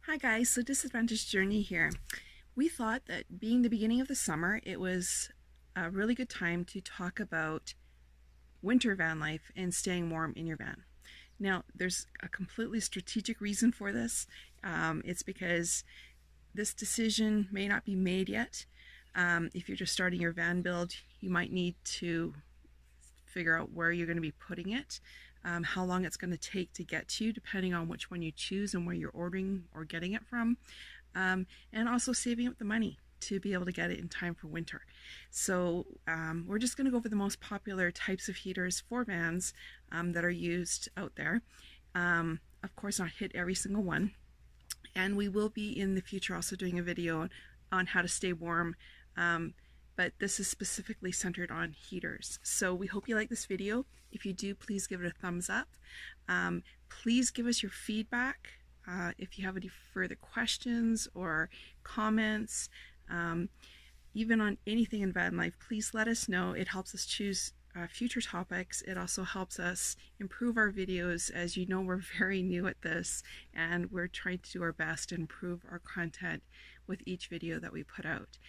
Hi guys, so Disadvantage Journey here. We thought that being the beginning of the summer, it was a really good time to talk about winter van life and staying warm in your van. Now, there's a completely strategic reason for this. It's because this decision may not be made yet. If you're just starting your van build, you might need to figure out where you're going to be putting it, how long it's going to take to get to you, depending on which one you choose and where you're ordering or getting it from, and also saving up the money to be able to get it in time for winter. So we're just going to go over the most popular types of heaters for vans that are used out there. Of course, not hit every single one. And we will be in the future also doing a video on how to stay warm, but this is specifically centered on heaters. So we hope you like this video. If you do, please give it a thumbs up. Please give us your feedback. If you have any further questions or comments, even on anything in van life, please let us know. It helps us choose future topics. It also helps us improve our videos. As you know, we're very new at this and we're trying to do our best to improve our content with each video that we put out.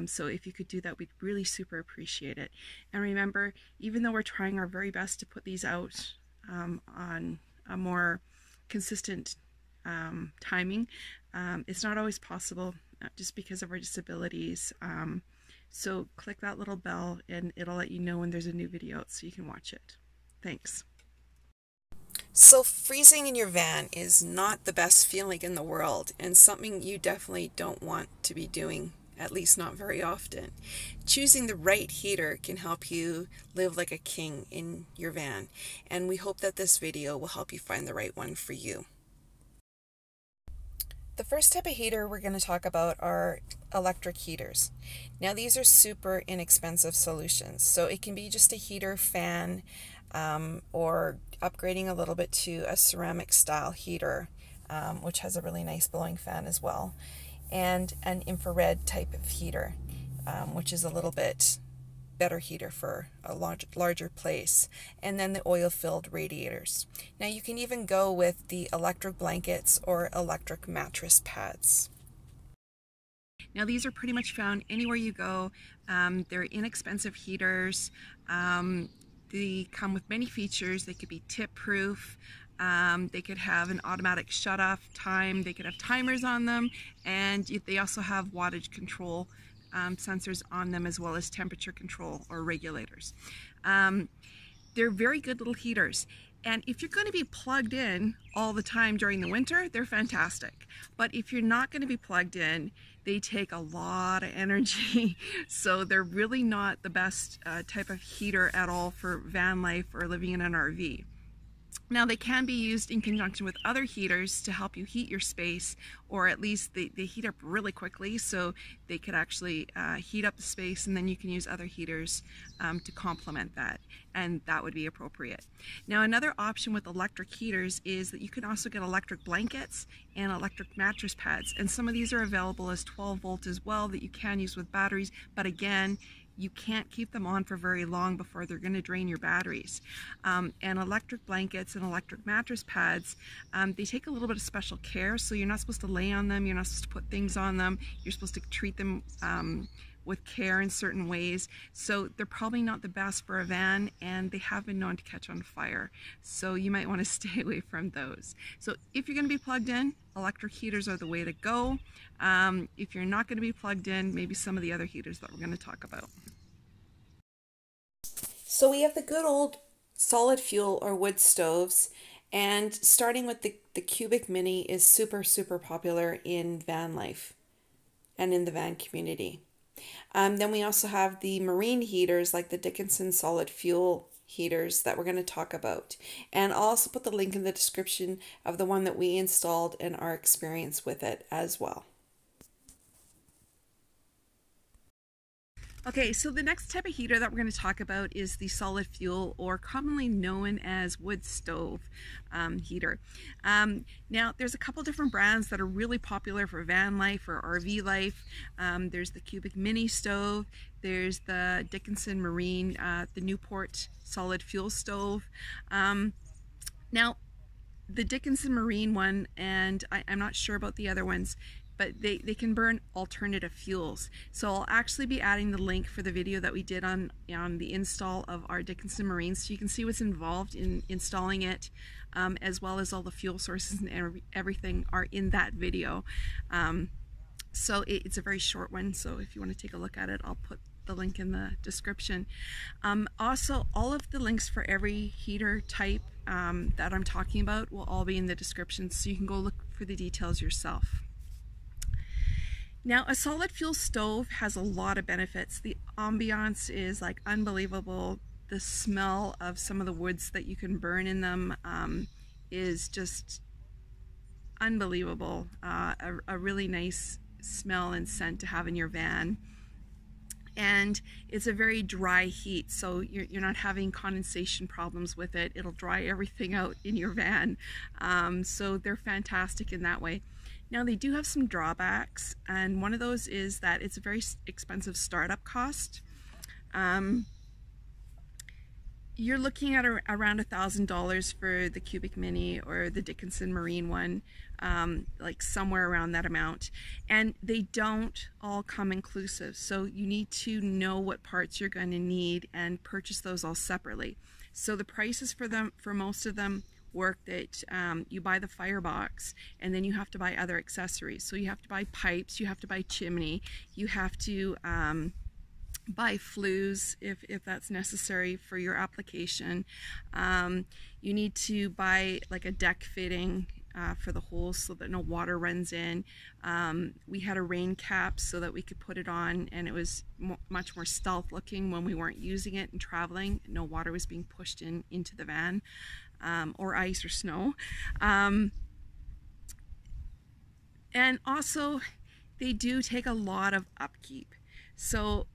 So if you could do that, we'd really super appreciate it. And remember, even though we're trying our very best to put these out on a more consistent timing, it's not always possible just because of our disabilities. So click that little bell and it'll let you know when there's a new video out so you can watch it. Thanks. So freezing in your van is not the best feeling in the world and something you definitely don't want to be doing, at least not very often. Choosing the right heater can help you live like a king in your van, and we hope that this video will help you find the right one for you. The first type of heater we're going to talk about are electric heaters. Now these are super inexpensive solutions, so it can be just a heater, fan, or upgrading a little bit to a ceramic style heater, which has a really nice blowing fan as well, and an infrared type of heater, which is a little bit better heater for a larger place, and then the oil-filled radiators. Now you can even go with the electric blankets or electric mattress pads. Now these are pretty much found anywhere you go. They're inexpensive heaters. They come with many features. They could be tip-proof. They could have an automatic shut-off time. They could have timers on them, and they also have wattage control sensors on them, as well as temperature control or regulators. They're very good little heaters, and if you're going to be plugged in all the time during the winter, they're fantastic. But if you're not going to be plugged in, they take a lot of energy, so they're really not the best type of heater at all for van life or living in an RV. Now they can be used in conjunction with other heaters to help you heat your space, or at least they heat up really quickly, so they could actually heat up the space, and then you can use other heaters to complement that, and that would be appropriate. Now another option with electric heaters is that you can also get electric blankets and electric mattress pads, and some of these are available as 12 volt as well that you can use with batteries, but again, you can't keep them on for very long before they're going to drain your batteries. And electric blankets and electric mattress pads, they take a little bit of special care, so you're not supposed to lay on them, you're not supposed to put things on them, you're supposed to treat them with care in certain ways. So they're probably not the best for a van, and they have been known to catch on fire. So you might want to stay away from those. So if you're going to be plugged in, electric heaters are the way to go. If you're not going to be plugged in, maybe some of the other heaters that we're going to talk about. So we have the good old solid fuel or wood stoves, and starting with the Cubic Mini is super popular in van life and in the van community. Then we also have the marine heaters like the Dickinson solid fuel heaters that we're going to talk about, and I'll also put the link in the description of the one that we installed and our experience with it as well. Okay, so the next type of heater that we're going to talk about is the solid fuel, or commonly known as wood stove heater. Now, there's a couple different brands that are really popular for van life or RV life. There's the Cubic Mini stove, there's the Dickinson Marine, the Newport solid fuel stove. Now, the Dickinson Marine one, and I'm not sure about the other ones, but they can burn alternative fuels. So I'll actually be adding the link for the video that we did on the install of our Dickinson Marine, so you can see what's involved in installing it, as well as all the fuel sources and everything are in that video. So it's a very short one, so if you want to take a look at it, I'll put the link in the description. Also, all of the links for every heater type that I'm talking about will all be in the description, so you can go look for the details yourself. Now, a solid fuel stove has a lot of benefits. The ambiance is like unbelievable. The smell of some of the woods that you can burn in them is just unbelievable. A really nice smell and scent to have in your van. And it's a very dry heat, so you're not having condensation problems with it. It'll dry everything out in your van. So they're fantastic in that way. Now, they do have some drawbacks, and one of those is that it's a very expensive startup cost. You're looking at around $1,000 for the Cubic Mini or the Dickinson Marine one, like somewhere around that amount. And they don't all come inclusive, so you need to know what parts you're going to need and purchase those all separately. So the prices for them, for most of them, work that you buy the firebox and then you have to buy other accessories. So you have to buy pipes, you have to buy chimney, you have to buy flues if that's necessary for your application. You need to buy like a deck fitting for the holes so that no water runs in. We had a rain cap so that we could put it on, and it was much more stealth looking when we weren't using it and traveling. No water was being pushed into the van, or ice or snow. And also, they do take a lot of upkeep. So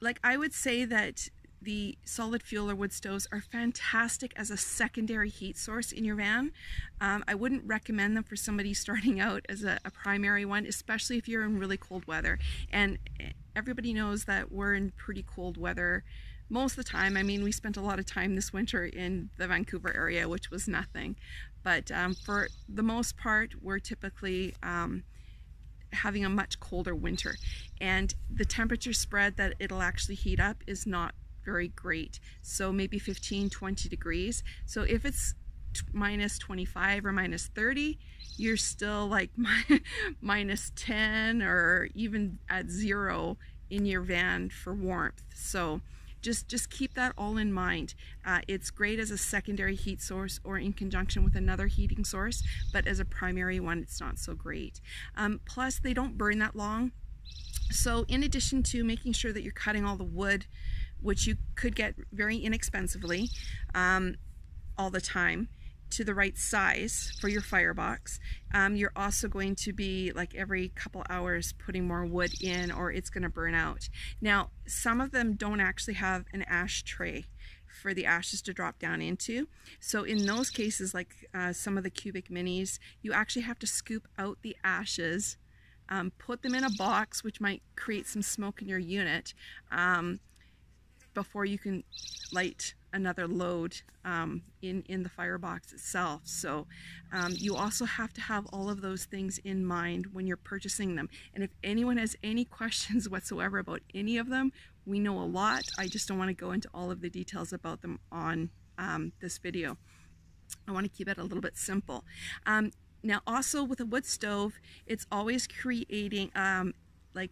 like, I would say that the solid fuel or wood stoves are fantastic as a secondary heat source in your van. I wouldn't recommend them for somebody starting out as a primary one, especially if you're in really cold weather. And everybody knows that we're in pretty cold weather most of the time. I mean, we spent a lot of time this winter in the Vancouver area, which was nothing. But for the most part, we're typically having a much colder winter, and the temperature spread that it'll actually heat up is not very great. So maybe 15-20 degrees. So if it's minus 25 or minus 30, you're still like minus 10 or even at 0 in your van for warmth. So just keep that all in mind. It's great as a secondary heat source or in conjunction with another heating source, but as a primary one, it's not so great. Plus, they don't burn that long. So in addition to making sure that you're cutting all the wood, which you could get very inexpensively all the time, to the right size for your firebox, you're also going to be like every couple hours putting more wood in, or it's going to burn out. Now, some of them don't actually have an ash tray for the ashes to drop down into. So in those cases, like some of the Cubic Minis, you actually have to scoop out the ashes, put them in a box, which might create some smoke in your unit, before you can light another load in the firebox itself. So you also have to have all of those things in mind when you're purchasing them. And if anyone has any questions whatsoever about any of them, we know a lot. I just don't want to go into all of the details about them on this video. I want to keep it a little bit simple. Now, also with a wood stove, it's always creating like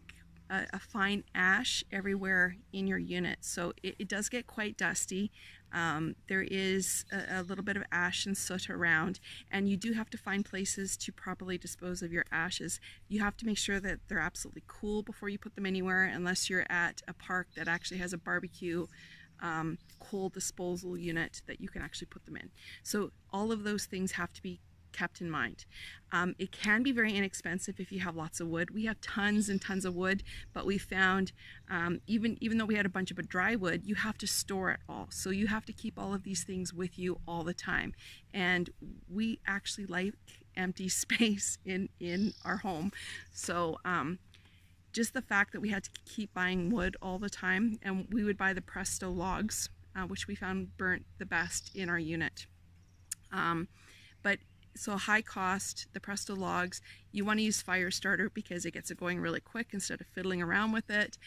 a fine ash everywhere in your unit. So it does get quite dusty. There is a little bit of ash and soot around, and you do have to find places to properly dispose of your ashes. You have to make sure that they're absolutely cool before you put them anywhere, unless you're at a park that actually has a barbecue cold disposal unit that you can actually put them in. So all of those things have to be kept in mind. It can be very inexpensive if you have lots of wood. We have tons and tons of wood, but we found even though we had a bunch of dry wood, you have to store it all. So you have to keep all of these things with you all the time. And we actually like empty space in our home. So just the fact that we had to keep buying wood all the time, and we would buy the Presto logs, which we found burnt the best in our unit. But so high cost, the Presto logs, you want to use fire starter because it gets it going really quick instead of fiddling around with it.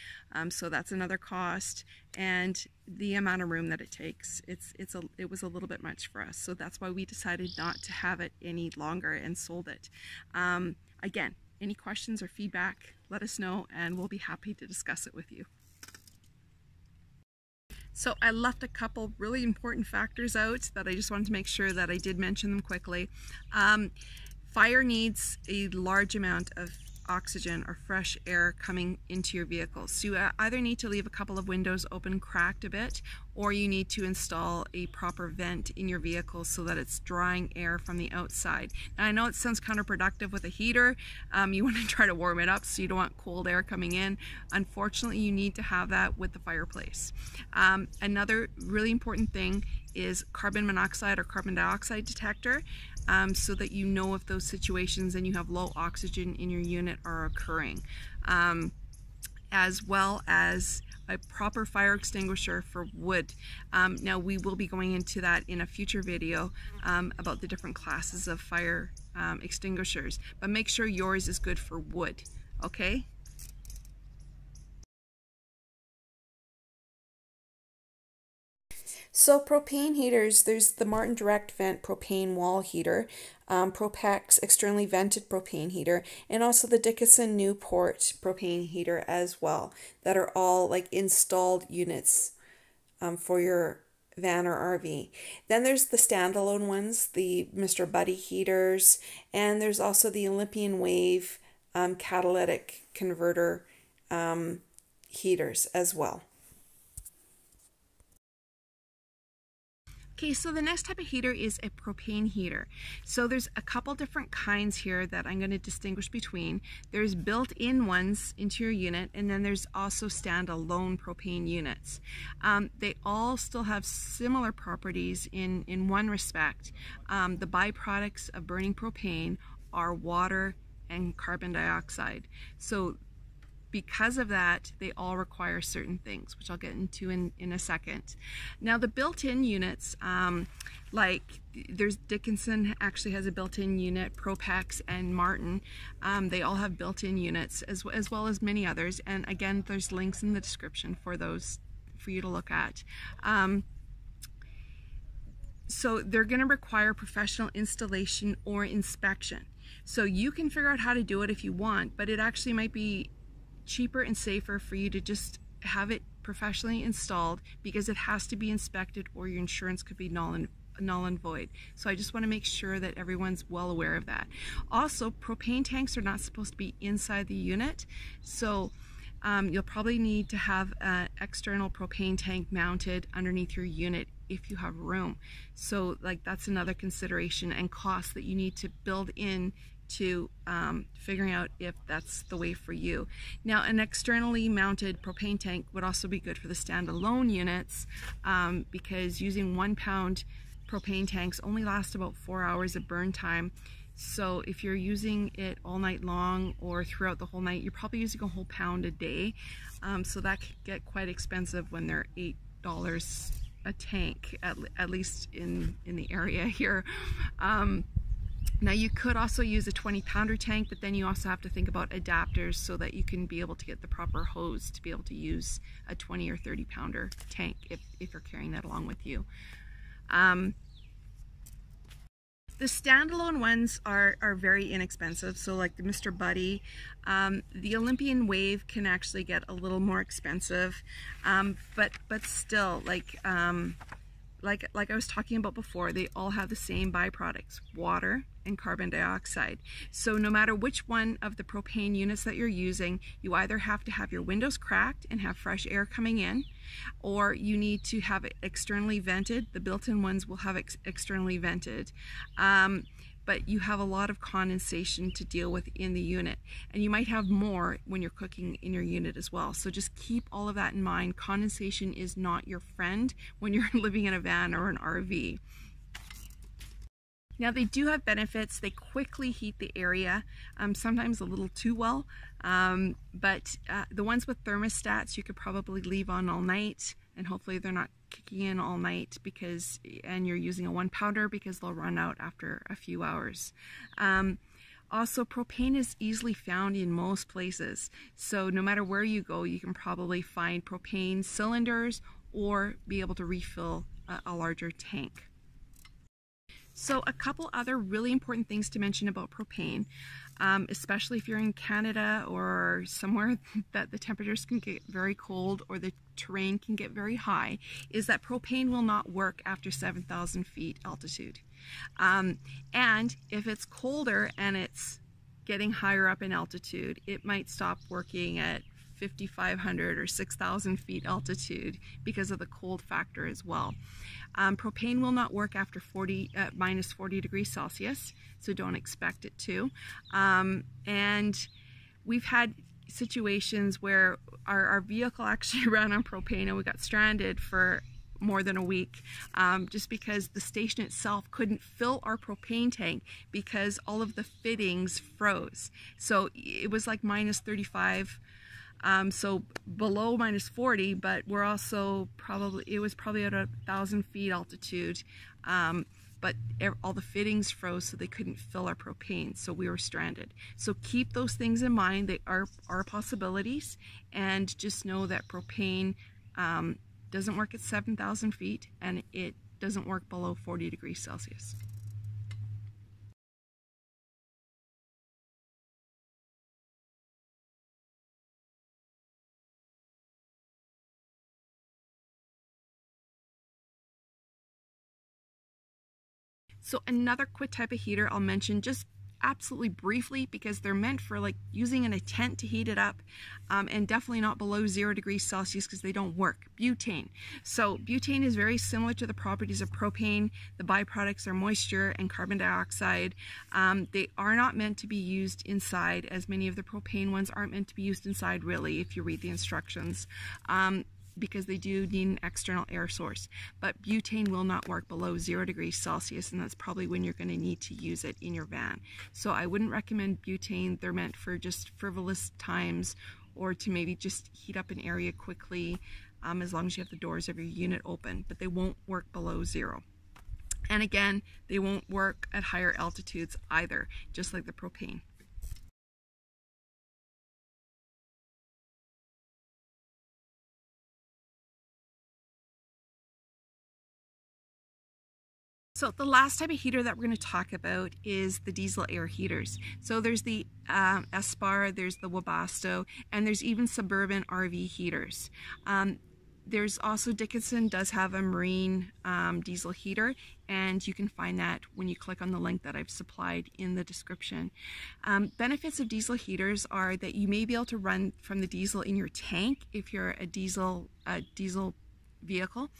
So that's another cost, and the amount of room that it takes, it was a little bit much for us. So that's why we decided not to have it any longer and sold it. Again, any questions or feedback, let us know and we'll be happy to discuss it with you. So I left a couple really important factors out that I just wanted to make sure that I did mention them quickly. Fire needs a large amount of oxygen or fresh air coming into your vehicle. So you either need to leave a couple of windows open, cracked a bit, or you need to install a proper vent in your vehicle so that it's drawing air from the outside. Now I know it sounds counterproductive with a heater. You want to try to warm it up so you don't want cold air coming in. Unfortunately, you need to have that with the fireplace. Another really important thing is carbon monoxide or carbon dioxide detector, so that you know if those situations and you have low oxygen in your unit are occurring, as well as a proper fire extinguisher for wood. Now we will be going into that in a future video about the different classes of fire extinguishers, but make sure yours is good for wood, okay? So propane heaters, there's the Martin Direct Vent propane wall heater, Propex externally vented propane heater, and also the Dickinson Newport propane heater as well, that are all like installed units for your van or RV. Then there's the standalone ones, the Mr. Buddy heaters, and there's also the Olympian Wave catalytic converter heaters as well. Okay, so the next type of heater is a propane heater. So there's a couple different kinds here that I'm going to distinguish between. There's built-in ones into your unit, and then there's also standalone propane units. They all still have similar properties in one respect. The byproducts of burning propane are water and carbon dioxide. So because of that, they all require certain things, which I'll get into in a second. Now the built-in units, like there's Dickinson actually has a built-in unit, Propex and Martin, they all have built-in units as well as many others. And again, there's links in the description for those for you to look at. So they're going to require professional installation or inspection. So you can figure out how to do it if you want, but it actually might be cheaper and safer for you to just have it professionally installed, because it has to be inspected or your insurance could be null and void. So I just want to make sure that everyone's well aware of that. Also, propane tanks are not supposed to be inside the unit, so you'll probably need to have an external propane tank mounted underneath your unit if you have room. So like that's another consideration and cost that you need to build in to figuring out if that's the way for you. Now an externally mounted propane tank would also be good for the standalone units, because using 1 pound propane tanks only last about 4 hours of burn time. So if you're using it all night long or throughout the whole night, you're probably using a whole pound a day. So that could get quite expensive when they're $8 a tank, at least in the area here. Now you could also use a 20-pounder tank, but then you also have to think about adapters so that you can be able to get the proper hose to be able to use a 20 or 30-pounder tank if you're carrying that along with you. The standalone ones are very inexpensive. So like the Mr. Buddy, the Olympian Wave can actually get a little more expensive, but still, like I was talking about before, they all have the same byproducts, water and carbon dioxide. So no matter which one of the propane units that you're using, you either have to have your windows cracked and have fresh air coming in, or you need to have it externally vented. The built-in ones will have externally vented. But you have a lot of condensation to deal with in the unit, and you might have more when you're cooking in your unit as well. So just keep all of that in mind. Condensation is not your friend when you're living in a van or an RV. Now they do have benefits. They quickly heat the area, sometimes a little too well, but the ones with thermostats you could probably leave on all night, and hopefully they're not kicking in all night and you're using a 1-pounder, because they'll run out after a few hours. Also, propane is easily found in most places. So no matter where you go, you can probably find propane cylinders or be able to refill a larger tank. So a couple other really important things to mention about propane, especially if you're in Canada or somewhere that the temperatures can get very cold or the terrain can get very high, is that propane will not work after 7,000 feet altitude. And if it's colder and it's getting higher up in altitude, it might stop working at 5,500 or 6,000 feet altitude because of the cold factor as well. Propane will not work after minus 40 degrees Celsius, so don't expect it to. And we've had situations where our vehicle actually ran on propane and we got stranded for more than a week, just because the station itself couldn't fill our propane tank because all of the fittings froze. So it was like minus 35, so below minus 40, but we're also it was probably at 1,000 feet altitude, but all the fittings froze, so they couldn't fill our propane, so we were stranded. So keep those things in mind. They are possibilities, and just know that propane doesn't work at 7,000 feet, and it doesn't work below 40 degrees Celsius. So another quick type of heater I'll mention just absolutely briefly, because they're meant for like using in a tent to heat it up, and definitely not below 0 degrees Celsius because they don't work. Butane. So butane is very similar to the properties of propane. The byproducts are moisture and carbon dioxide. They are not meant to be used inside, as many of the propane ones aren't meant to be used inside really, if you read the instructions. Because they do need an external air source. But butane will not work below 0 degrees Celsius, and that's probably when you're going to need to use it in your van. So I wouldn't recommend butane. They're meant for just frivolous times, or to maybe just heat up an area quickly, as long as you have the doors of your unit open, but they won't work below 0. And again, they won't work at higher altitudes either, just like the propane. So the last type of heater that we're going to talk about is the diesel air heaters. So there's the Espar, there's the Webasto, and there's even suburban RV heaters. There's also, Dickinson does have a marine diesel heater, and you can find that when you click on the link that I've supplied in the description. Benefits of diesel heaters are that you may be able to run from the diesel in your tank if you're a diesel vehicle,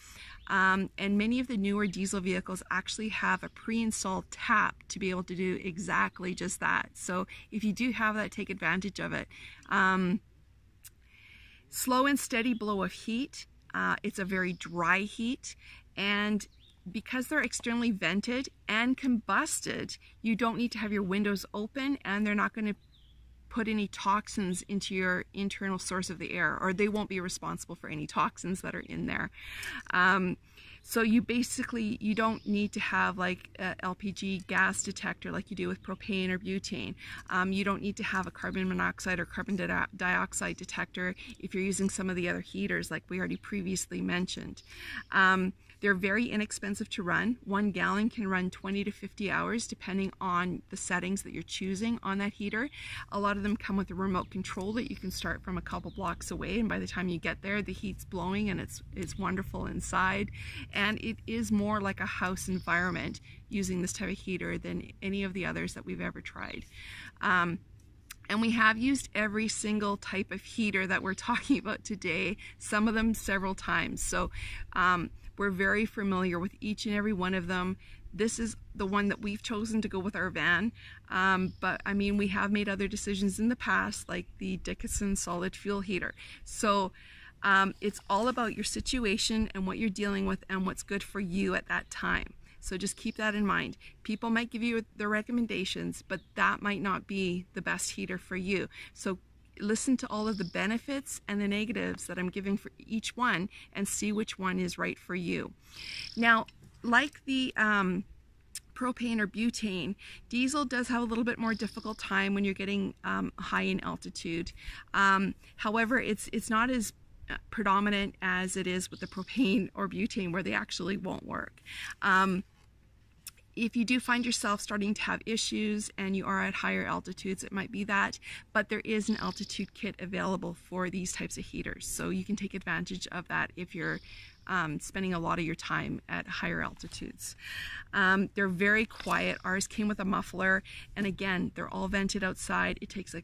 and many of the newer diesel vehicles actually have a pre-installed tap to be able to do exactly just that. So if you do have that, take advantage of it. Slow and steady blow of heat. It's a very dry heat, and because they're externally vented and combusted, you don't need to have your windows open, and they're not going to put any toxins into your internal source of the air, or they won't be responsible for any toxins that are in there. So you don't need to have like a LPG gas detector like you do with propane or butane. You don't need to have a carbon monoxide or carbon dioxide detector if you're using some of the other heaters like we already previously mentioned. They're very inexpensive to run. 1 gallon can run 20 to 50 hours depending on the settings that you're choosing on that heater. A lot of them come with a remote control that you can start from a couple blocks away, and by the time you get there, the heat's blowing and it's wonderful inside. And it is more like a house environment using this type of heater than any of the others that we've ever tried. And we have used every single type of heater that we're talking about today, some of them several times. So we're very familiar with each and every one of them. This is the one that we've chosen to go with our van. But I mean, we have made other decisions in the past, like the Dickinson solid fuel heater. So it's all about your situation and what you're dealing with and what's good for you at that time. So just keep that in mind. People might give you their recommendations, but that might not be the best heater for you. So listen to all of the benefits and the negatives that I'm giving for each one and see which one is right for you. Now, like the propane or butane, diesel does have a little bit more difficult time when you're getting high in altitude. However, it's not as predominant as it is with the propane or butane, where they actually won't work. If you do find yourself starting to have issues and you are at higher altitudes, it might be that, but there is an altitude kit available for these types of heaters, so you can take advantage of that if you're spending a lot of your time at higher altitudes. They're very quiet. Ours came with a muffler, and again, they're all vented outside. It takes a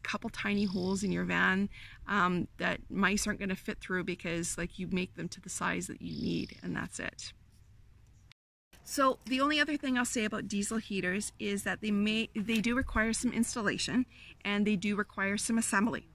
couple tiny holes in your van that mice aren't going to fit through, because like you make them to the size that you need, and that's it. So the only other thing I'll say about diesel heaters is that they do require some installation, and they do require some assembly.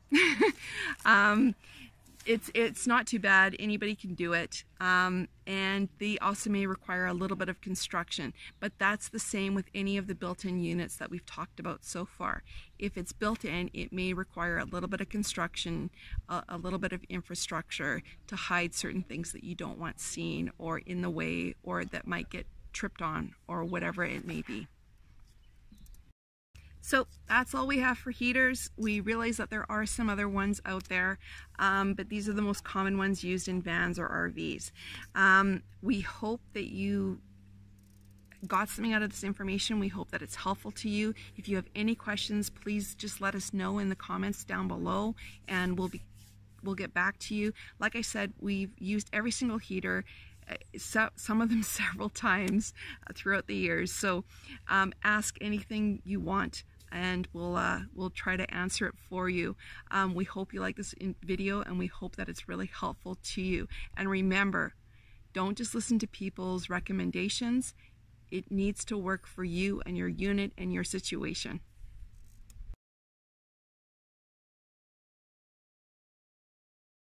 It's not too bad, anybody can do it, and they also may require a little bit of construction, but that's the same with any of the built-in units that we've talked about so far. If it's built in, it may require a little bit of construction, a little bit of infrastructure to hide certain things that you don't want seen or in the way, or that might get tripped on, or whatever it may be. So that's all we have for heaters. We realize that there are some other ones out there, but these are the most common ones used in vans or RVs. We hope that you got something out of this information. We hope that it's helpful to you. If you have any questions, please just let us know in the comments down below, and we'll get back to you. Like I said, we've used every single heater, some of them several times throughout the years. So ask anything you want, and we'll try to answer it for you. We hope you like this video, and we hope that it's really helpful to you. And remember, don't just listen to people's recommendations. It needs to work for you and your unit and your situation.